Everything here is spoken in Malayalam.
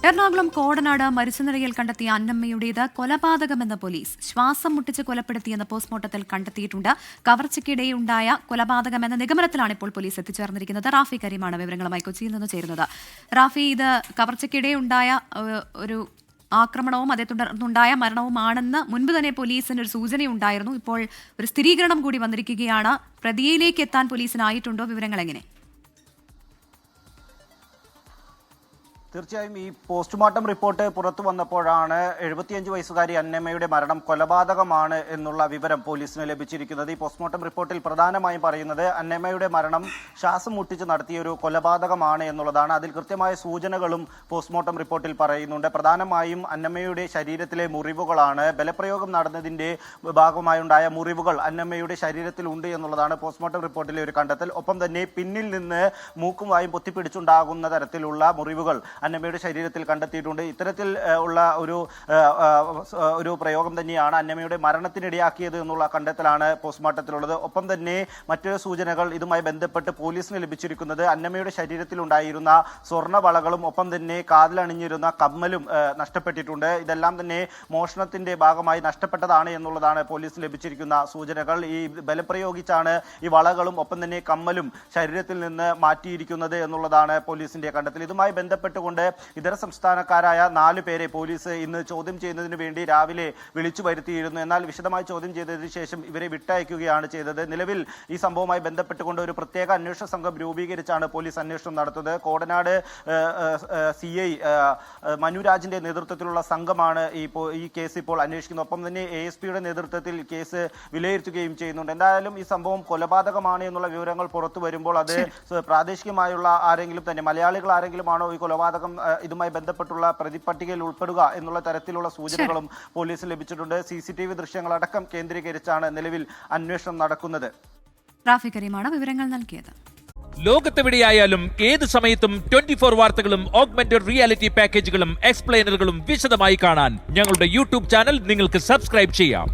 എറണാകുളം കോടനാട് മരിച്ചനിലയിൽ കണ്ടെത്തിയ അന്നമ്മയുടേത് കൊലപാതകമെന്ന പോലീസ്. ശ്വാസം മുട്ടിച്ച് കൊലപ്പെടുത്തിയെന്ന് പോസ്റ്റ്മോർട്ടത്തിൽ കണ്ടെത്തിയിട്ടുണ്ട്. കവർച്ചയ്ക്കിടെയുണ്ടായ കൊലപാതകമെന്ന നിഗമനത്തിലാണ് ഇപ്പോൾ പോലീസ് എത്തിച്ചേർന്നിരിക്കുന്നത്. റാഫി കരീമാണ് വിവരങ്ങളുമായി കൊച്ചിയിൽ നിന്ന് ചേരുന്നത്. റാഫി, ഇത് കവർച്ചയ്ക്കിടെയുണ്ടായ ഒരു ആക്രമണവും അതേ തുടർന്നുണ്ടായ മരണവുമാണെന്ന് മുൻപ് തന്നെ പോലീസിന് ഒരു സൂചനയുണ്ടായിരുന്നു. ഇപ്പോൾ ഒരു സ്ഥിരീകരണം കൂടി വന്നിരിക്കുകയാണ്. പ്രതിയിലേക്ക് എത്താൻ പോലീസിനായിട്ടുണ്ടോ? വിവരങ്ങൾ എങ്ങനെ? തീർച്ചയായും ഈ പോസ്റ്റ്മോർട്ടം റിപ്പോർട്ട് പുറത്തു വന്നപ്പോഴാണ് 75 വയസ്സുകാരി അന്നമ്മയുടെ മരണം കൊലപാതകമാണ് എന്നുള്ള വിവരം പോലീസിന് ലഭിച്ചിരിക്കുന്നത്. ഈ പോസ്റ്റ്മോർട്ടം റിപ്പോർട്ടിൽ പ്രധാനമായും പറയുന്നത് അന്നമ്മയുടെ മരണം ശ്വാസം മുട്ടിച്ച് നടത്തിയ ഒരു കൊലപാതകമാണ് എന്നുള്ളതാണ്. അതിൽ കൃത്യമായ സൂചനകളും പോസ്റ്റ്മോർട്ടം റിപ്പോർട്ടിൽ പറയുന്നുണ്ട്. പ്രധാനമായും അന്നമ്മയുടെ ശരീരത്തിലെ മുറിവുകളാണ്. ബലപ്രയോഗം നടന്നതിന്റെ ഭാഗമായുണ്ടായ മുറിവുകൾ അന്നമ്മയുടെ ശരീരത്തിൽ ഉണ്ട് എന്നുള്ളതാണ് പോസ്റ്റ്മോർട്ടം റിപ്പോർട്ടിലെ ഒരു കണ്ടെത്തൽ. ഒപ്പം തന്നെ പിന്നിൽ നിന്ന് മൂക്കും വായും പൊത്തിപ്പിടിച്ചുണ്ടാകുന്ന തരത്തിലുള്ള മുറിവുകൾ അന്നമ്മയുടെ ശരീരത്തിൽ കണ്ടെത്തിയിട്ടുണ്ട്. ഇത്തരത്തിൽ ഉള്ള ഒരു പ്രയോഗം തന്നെയാണ് അന്നമ്മയുടെ മരണത്തിനിടയാക്കിയത് എന്നുള്ള കണ്ടെത്തലാണ് പോസ്റ്റ്മോർട്ടത്തിലുള്ളത്. ഒപ്പം തന്നെ മറ്റൊരു സൂചനകൾ ഇതുമായി ബന്ധപ്പെട്ട് പോലീസിന് ലഭിച്ചിരിക്കുന്നത് അന്നമ്മയുടെ ശരീരത്തിലുണ്ടായിരുന്ന സ്വർണ്ണ വളകളും ഒപ്പം തന്നെ കാതിലണിഞ്ഞിരുന്ന കമ്മലും നഷ്ടപ്പെട്ടിട്ടുണ്ട്. ഇതെല്ലാം തന്നെ മോഷണത്തിന്റെ ഭാഗമായി നഷ്ടപ്പെട്ടതാണ് എന്നുള്ളതാണ് പോലീസിന് ലഭിച്ചിരിക്കുന്ന സൂചനകൾ. ഈ ബലം പ്രയോഗിച്ചാണ് ഈ വളകളും ഒപ്പം തന്നെ കമ്മലും ശരീരത്തിൽ നിന്ന് മാറ്റിയിരിക്കുന്നത് എന്നുള്ളതാണ് പോലീസിന്റെ കണ്ടെത്തൽ. ഇതുമായി ബന്ധപ്പെട്ടുകൊണ്ട് ഇതര സംസ്ഥാനക്കാരായ 4 പേരെ പോലീസ് ഇന്ന് ചോദ്യം ചെയ്യുന്നതിന് വേണ്ടി രാവിലെ വിളിച്ചു വരുത്തിയിരുന്നു. എന്നാൽ വിശദമായി ചോദ്യം ചെയ്തതിനു ശേഷം ഇവരെ വിട്ടയക്കുകയാണ് ചെയ്തത്. നിലവിൽ ഈ സംഭവവുമായി ബന്ധപ്പെട്ടുകൊണ്ട് ഒരു പ്രത്യേക അന്വേഷണ സംഘം രൂപീകരിച്ചാണ് പോലീസ് അന്വേഷണം നടത്തുന്നത്. കോടനാട് CI മനുരാജിന്റെ നേതൃത്വത്തിലുള്ള സംഘമാണ് ഈ കേസ് ഇപ്പോൾ അന്വേഷിക്കുന്നത്. ഒപ്പം തന്നെ ASPയുടെ നേതൃത്വത്തിൽ കേസ് വിലയിരുത്തുകയും ചെയ്യുന്നുണ്ട്. എന്തായാലും ഈ സംഭവം കൊലപാതകമാണ് എന്നുള്ള വിവരങ്ങൾ പുറത്തു വരുമ്പോൾ അത് പ്രാദേശികമായുള്ള ആരെങ്കിലും തന്നെ മലയാളികൾ ആരെങ്കിലും ആണോ ഈ കൊലപാതകം ഇതുമായി ബന്ധപ്പെട്ടുള്ള പ്രതിപട്ടികയിൽ ഉൾപ്പെടുക എന്നുള്ള തരത്തിലുള്ള സൂചനകളും പോലീസിന് ലഭിച്ചിട്ടുണ്ട്. CCTV ദൃശ്യങ്ങളടക്കം കേന്ദ്രീകരിച്ചാണ് നിലവിൽ അന്വേഷണം നടക്കുന്നത്. റാഫി കരീമാണ് വിവരങ്ങൾ നൽകിയത്. ലോകത്തെവിടെയായാലും ഏത് സമയത്തും 24 വാർത്തകളും ഓഗ്മെന്റഡ് റിയാലിറ്റി പാക്കേജുകളും എക്സ്പ്ലെയിനറുകളും വിശദമായി കാണാൻ ഞങ്ങളുടെ YouTube ചാനൽ നിങ്ങൾക്ക് സബ്സ്ക്രൈബ് ചെയ്യാം.